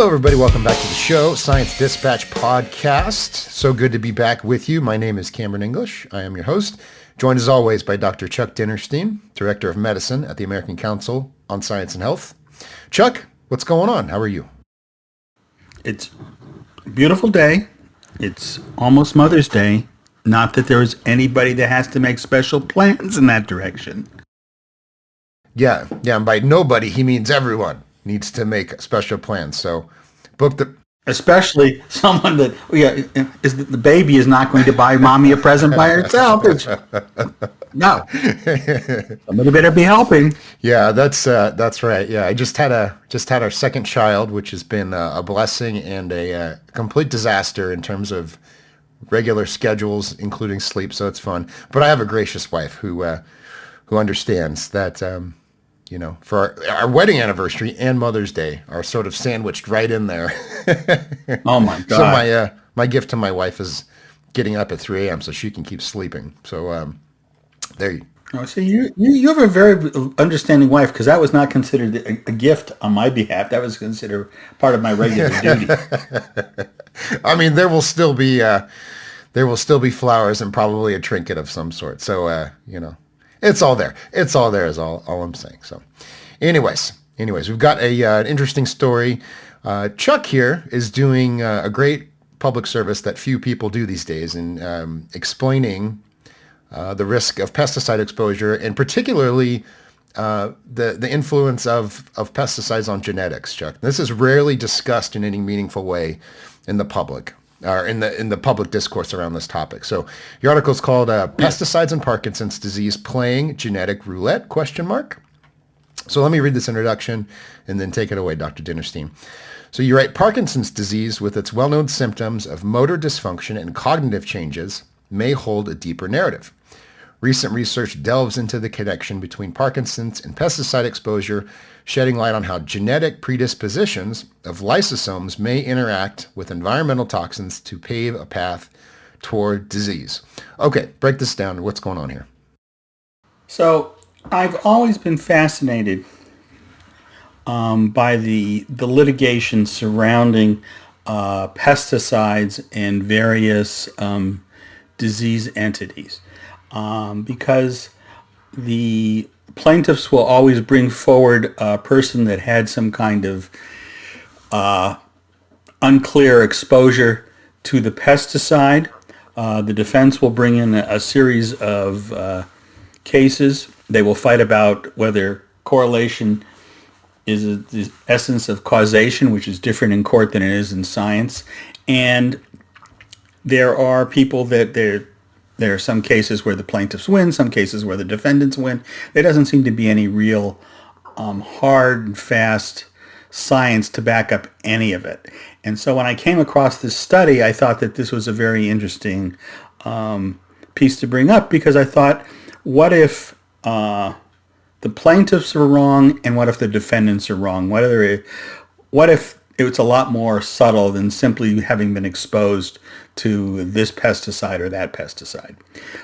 Hello, everybody. Welcome back to the show, Science Dispatch Podcast. So good to be back with you. My name is Cameron English. I am your host, joined as always by Dr. Chuck Dinnerstein, Director of Medicine at the American Council on Science and Health. Chuck, what's going on? How are you? It's a beautiful day. It's almost Mother's Day. Not that there is anybody that has to make special plans in that direction. Yeah, and by nobody, he means everyone needs to make special plans. So book the... Especially someone that, the baby is not going to buy mommy a present by herself. No. Somebody better be helping. Yeah, that's right. Yeah, I just had our second child, which has been a blessing and a complete disaster in terms of regular schedules, including sleep. So it's fun. But I have a gracious wife who understands that, for our wedding anniversary and Mother's Day are sort of sandwiched right in there. Oh my God. So my gift to my wife is getting up at 3 a.m. so she can keep sleeping. So there you go. So you have a very understanding wife, because that was not considered a gift on my behalf. That was considered part of my regular duty. I mean, there will still be flowers and probably a trinket of some sort. So it's all there. It's all there is all I'm saying. So anyways, we've got an interesting story. Chuck here is doing a great public service that few people do these days in explaining the risk of pesticide exposure, and particularly the influence of pesticides on genetics, Chuck. This is rarely discussed in any meaningful way in the public, or in the public discourse around this topic. So your article is called Pesticides and Parkinson's Disease Playing Genetic Roulette, ? So let me read this introduction and then take it away, Dr. Dinnerstein. So you write, Parkinson's disease, with its well-known symptoms of motor dysfunction and cognitive changes, may hold a deeper narrative. Recent research delves into the connection between Parkinson's and pesticide exposure, shedding light on how genetic predispositions of lysosomes may interact with environmental toxins to pave a path toward disease. Okay, break this down. What's going on here? So I've always been fascinated by the litigation surrounding pesticides and various disease entities, because the plaintiffs will always bring forward a person that had some kind of unclear exposure to the pesticide. The defense will bring in a series of cases. They will fight about whether correlation is the essence of causation, which is different in court than it is in science. And there are people that there are some cases where the plaintiffs win, some cases where the defendants win. There doesn't seem to be any real hard and fast science to back up any of it. And so when I came across this study, I thought that this was a very interesting piece to bring up, because I thought, what if the plaintiffs are wrong, and what if the defendants are wrong? What if it's a lot more subtle than simply having been exposed to this pesticide or that pesticide?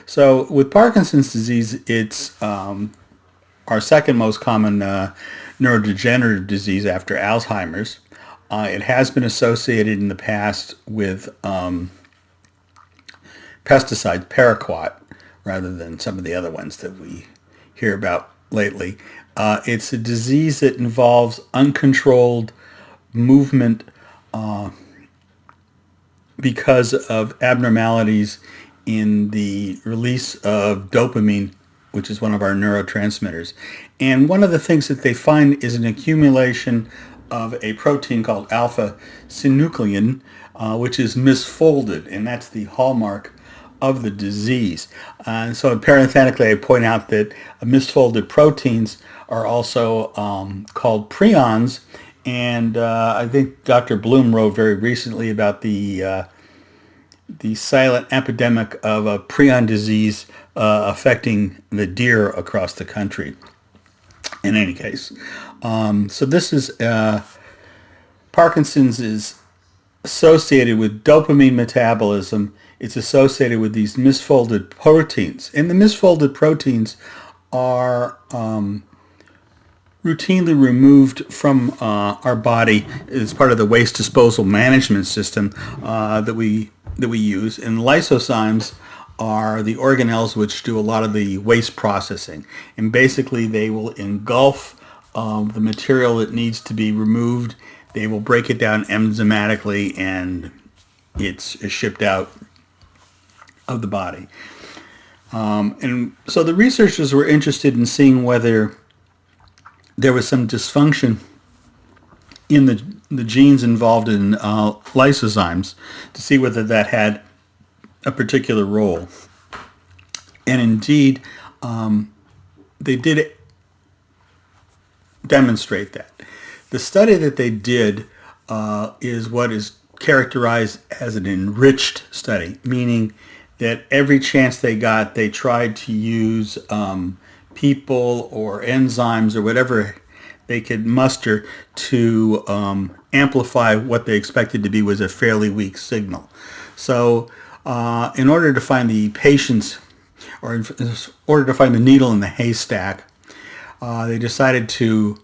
So with Parkinson's disease, it's our second most common neurodegenerative disease after Alzheimer's. It has been associated in the past with pesticides, paraquat, rather than some of the other ones that we hear about lately. It's a disease that involves uncontrolled movement because of abnormalities in the release of dopamine, which is one of our neurotransmitters. And one of the things that they find is an accumulation of a protein called alpha-synuclein, which is misfolded, and that's the hallmark of the disease. So parenthetically, I point out that misfolded proteins are also called prions, and I think Dr. Bloom wrote very recently about the silent epidemic of a prion disease affecting the deer across the country. In any case, so this is Parkinson's is associated with dopamine metabolism. It's associated with these misfolded proteins, and the misfolded proteins are routinely removed from our body as part of the waste disposal management system that we use. And lysozymes are the organelles which do a lot of the waste processing. And basically they will engulf the material that needs to be removed. They will break it down enzymatically and it's shipped out of the body. And so the researchers were interested in seeing whether there was some dysfunction in the genes involved in lysozymes to see whether that had a particular role. And indeed, they did demonstrate that. The study that they did is what is characterized as an enriched study, meaning that every chance they got, they tried to use people or enzymes or whatever they could muster to amplify what they expected to be was a fairly weak signal. So in order to find the patients, or in order to find the needle in the haystack, they decided to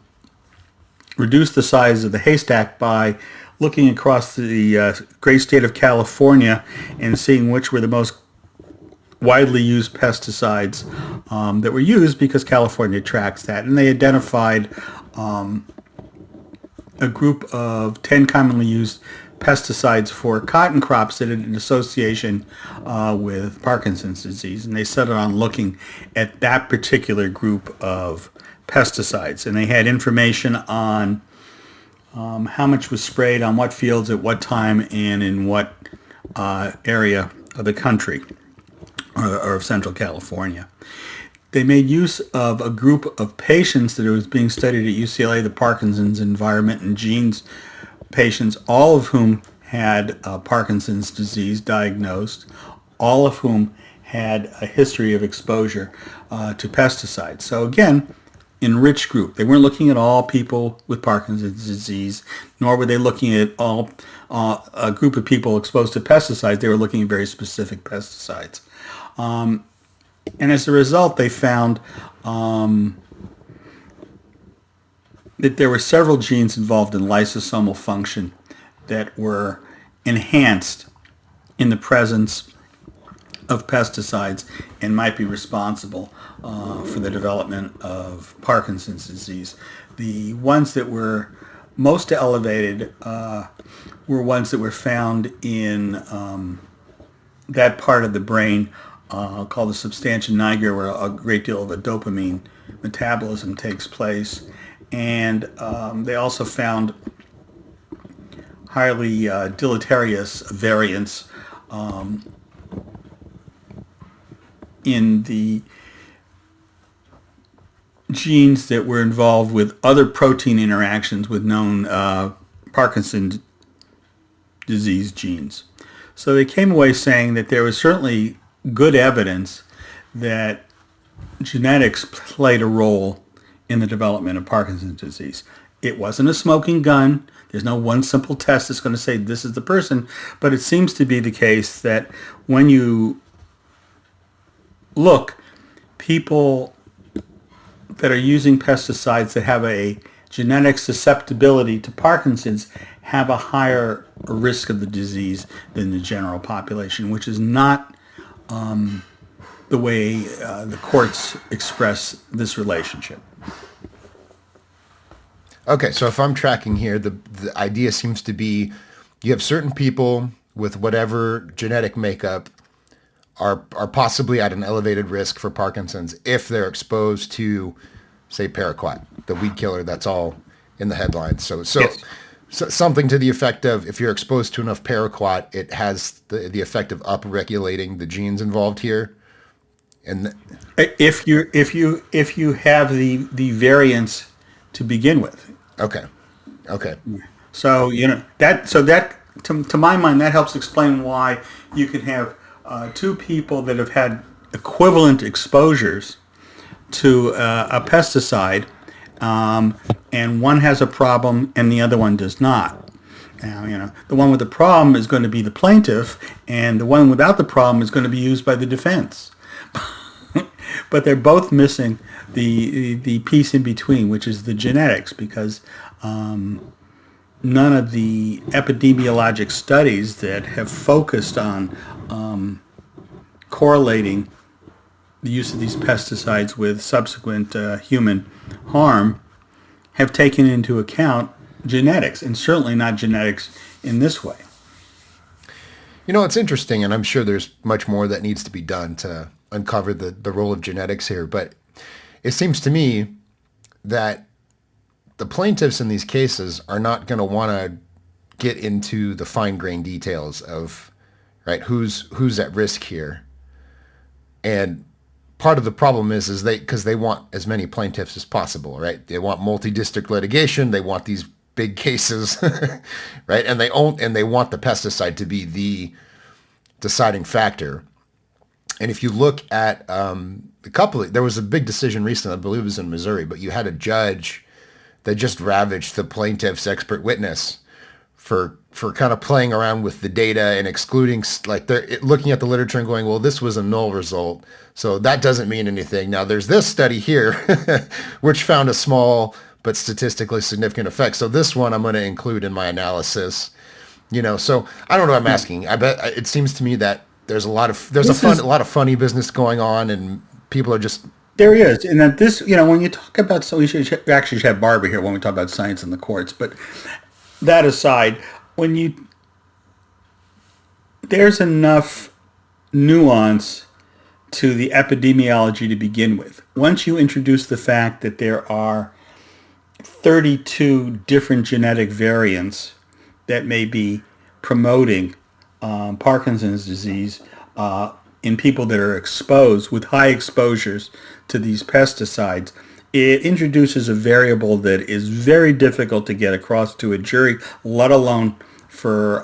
reduce the size of the haystack by looking across the great state of California and seeing which were the most widely used pesticides that were used, because California tracks that. And they identified a group of 10 commonly used pesticides for cotton crops that had an association with Parkinson's disease. And they set on looking at that particular group of pesticides. And they had information on how much was sprayed on what fields at what time and in what area of the country or of Central California. They made use of a group of patients that was being studied at UCLA, the Parkinson's Environment and Genes patients, all of whom had Parkinson's disease diagnosed, all of whom had a history of exposure to pesticides. So again, enriched group. They weren't looking at all people with Parkinson's disease, nor were they looking at all a group of people exposed to pesticides. They were looking at very specific pesticides. And as a result, they found that there were several genes involved in lysosomal function that were enhanced in the presence of pesticides and might be responsible for the development of Parkinson's disease. The ones that were most elevated were ones that were found in that part of the brain called the substantia nigra, where a great deal of a dopamine metabolism takes place. And they also found highly deleterious variants in the genes that were involved with other protein interactions with known Parkinson's disease genes. So they came away saying that there was certainly good evidence that genetics played a role in the development of Parkinson's disease. It wasn't a smoking gun. There's no one simple test that's going to say this is the person, but it seems to be the case that when you look, people that are using pesticides that have a genetic susceptibility to Parkinson's have a higher risk of the disease than the general population, which is not the way the courts express this relationship. Okay, so if I'm tracking here, the idea seems to be you have certain people with whatever genetic makeup are possibly at an elevated risk for Parkinson's if they're exposed to, say, paraquat, the weed killer that's all in the headlines. So Yes. something to the effect of if you're exposed to enough paraquat, it has the effect of upregulating the genes involved here. And If you have the variants to begin with. okay. So that to my mind, that helps explain why you can have two people that have had equivalent exposures to a pesticide, and one has a problem and the other one does not. Now, the one with the problem is going to be the plaintiff, and the one without the problem is going to be used by the defense. but they're both missing the piece in between, which is the genetics, because none of the epidemiologic studies that have focused on correlating the use of these pesticides with subsequent human harm have taken into account genetics, and certainly not genetics in this way. It's interesting, and I'm sure there's much more that needs to be done to uncover the role of genetics here. But it seems to me that the plaintiffs in these cases are not going to want to get into the fine-grained details of, right, who's at risk here. And part of the problem is because they want as many plaintiffs as possible, right? They want multi-district litigation. They want these big cases, right? And they want the pesticide to be the deciding factor. And if you look at there was a big decision recently, I believe it was in Missouri, but you had a judge that just ravaged the plaintiff's expert witness for kind of playing around with the data and excluding, like they're looking at the literature and going, well, this was a null result, so that doesn't mean anything. Now there's this study here, which found a small but statistically significant effect. So this one I'm going to include in my analysis. So I don't know what I'm asking. I bet it seems to me that there's a lot of funny business going on, and people are just. There is, and that this, when you talk about, so we should actually have Barbara here when we talk about science in the courts. But that aside, there's enough nuance to the epidemiology to begin with. Once you introduce the fact that there are 32 different genetic variants that may be promoting Parkinson's disease in people that are exposed with high exposures to these pesticides, it introduces a variable that is very difficult to get across to a jury, let alone for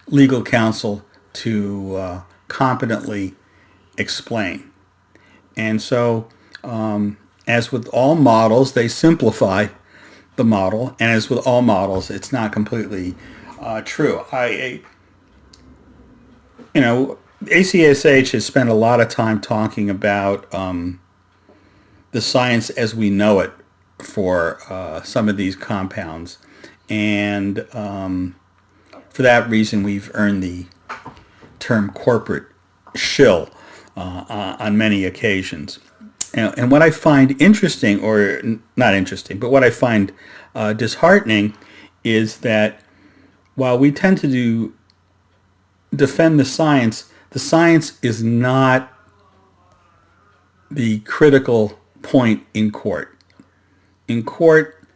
legal counsel to competently explain. And so, as with all models, they simplify the model, and as with all models, it's not completely true. ACSH has spent a lot of time talking about the science as we know it for some of these compounds, and for that reason, we've earned the term corporate shill on many occasions. And what I find interesting, or not interesting, but what I find disheartening is that while we tend to defend the science is not the critical point in court. In court,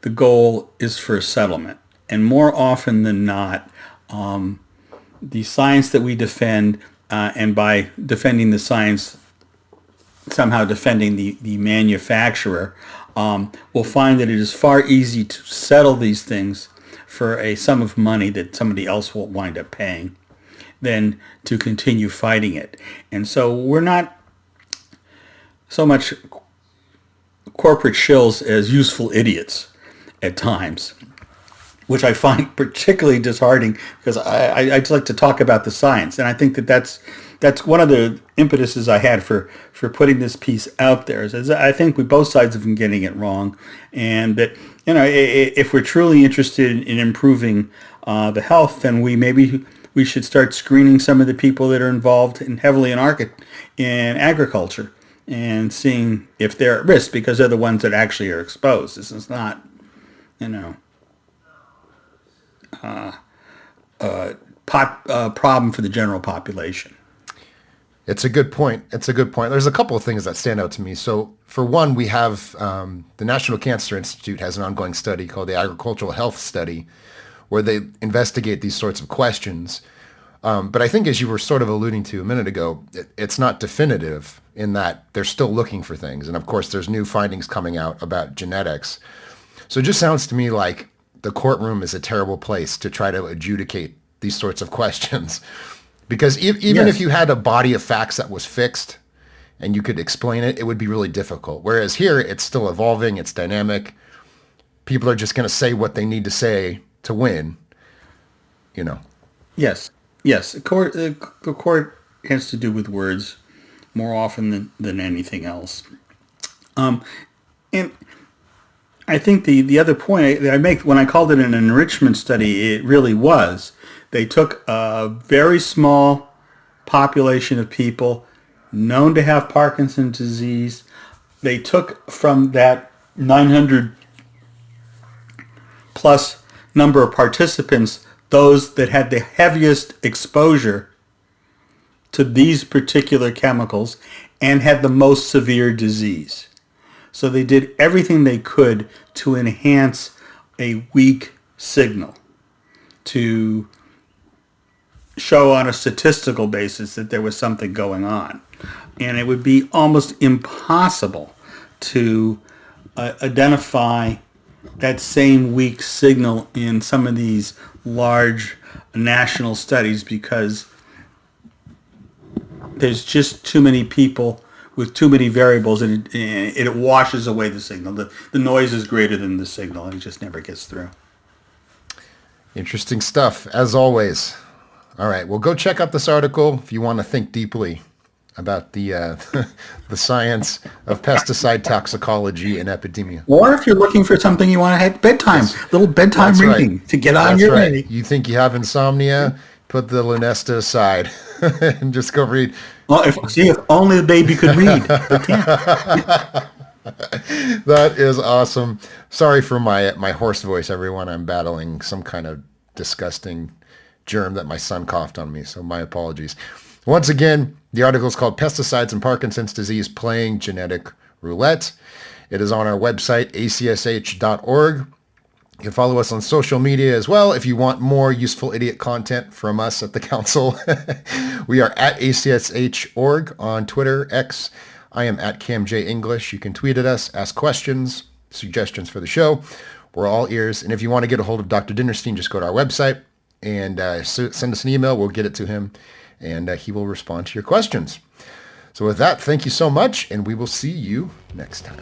the goal is for settlement. And more often than not, the science that we defend, and by defending the science, somehow defending the manufacturer, will find that it is far easier to settle these things for a sum of money that somebody else will wind up paying than to continue fighting it. And so we're not so much corporate shills as useful idiots at times, which I find particularly disheartening, because I just like to talk about the science. And I think that's one of the impetuses I had for putting this piece out there. Is I think both sides have been getting it wrong, and that if we're truly interested in improving the health, then we should start screening some of the people that are involved heavily in agriculture, and seeing if they're at risk, because they're the ones that actually are exposed. This is not, problem for the general population. It's a good point. There's a couple of things that stand out to me. So for one, we have the National Cancer Institute has an ongoing study called the Agricultural Health Study, where they investigate these sorts of questions. But I think, as you were sort of alluding to a minute ago, it's not definitive in that they're still looking for things. And of course, there's new findings coming out about genetics. So it just sounds to me like the courtroom is a terrible place to try to adjudicate these sorts of questions. Because even if you had a body of facts that was fixed and you could explain it, it would be really difficult. Whereas here, it's still evolving, it's dynamic. People are just going to say what they need to say to win, Yes. The court has to do with words, more often than anything else. And I think the other point that I make, when I called it an enrichment study, it really was. They took a very small population of people known to have Parkinson's disease. They took from that 900 plus number of participants those that had the heaviest exposure to these particular chemicals and had the most severe disease. So they did everything they could to enhance a weak signal, to show on a statistical basis that there was something going on. And it would be almost impossible to identify that same weak signal in some of these large national studies, because there's just too many people with too many variables, and it washes away the signal. The noise is greater than the signal, and it just never gets through. Interesting stuff, as always. All right, well, go check out this article if you want to think deeply about the the science of pesticide toxicology and epidemia. Or if you're looking for something you want to have bedtime, little bedtime That's reading right. to get on That's your right. day. You think you have insomnia? Put the Lunesta aside and just go read. Well, if only the baby could read. They can't. That is awesome. Sorry for my hoarse voice, everyone. I'm battling some kind of disgusting germ that my son coughed on me, so my apologies. Once again, the article is called Pesticides and Parkinson's Disease Playing Genetic Roulette. It is on our website, acsh.org. You can follow us on social media as well if you want more useful idiot content from us at the council. We are at ACSH.org on Twitter, X. I am at CamJEnglish. You can tweet at us, ask questions, suggestions for the show. We're all ears. And if you want to get a hold of Dr. Dinnerstein, just go to our website and send us an email. We'll get it to him, and he will respond to your questions. So with that, thank you so much, and we will see you next time.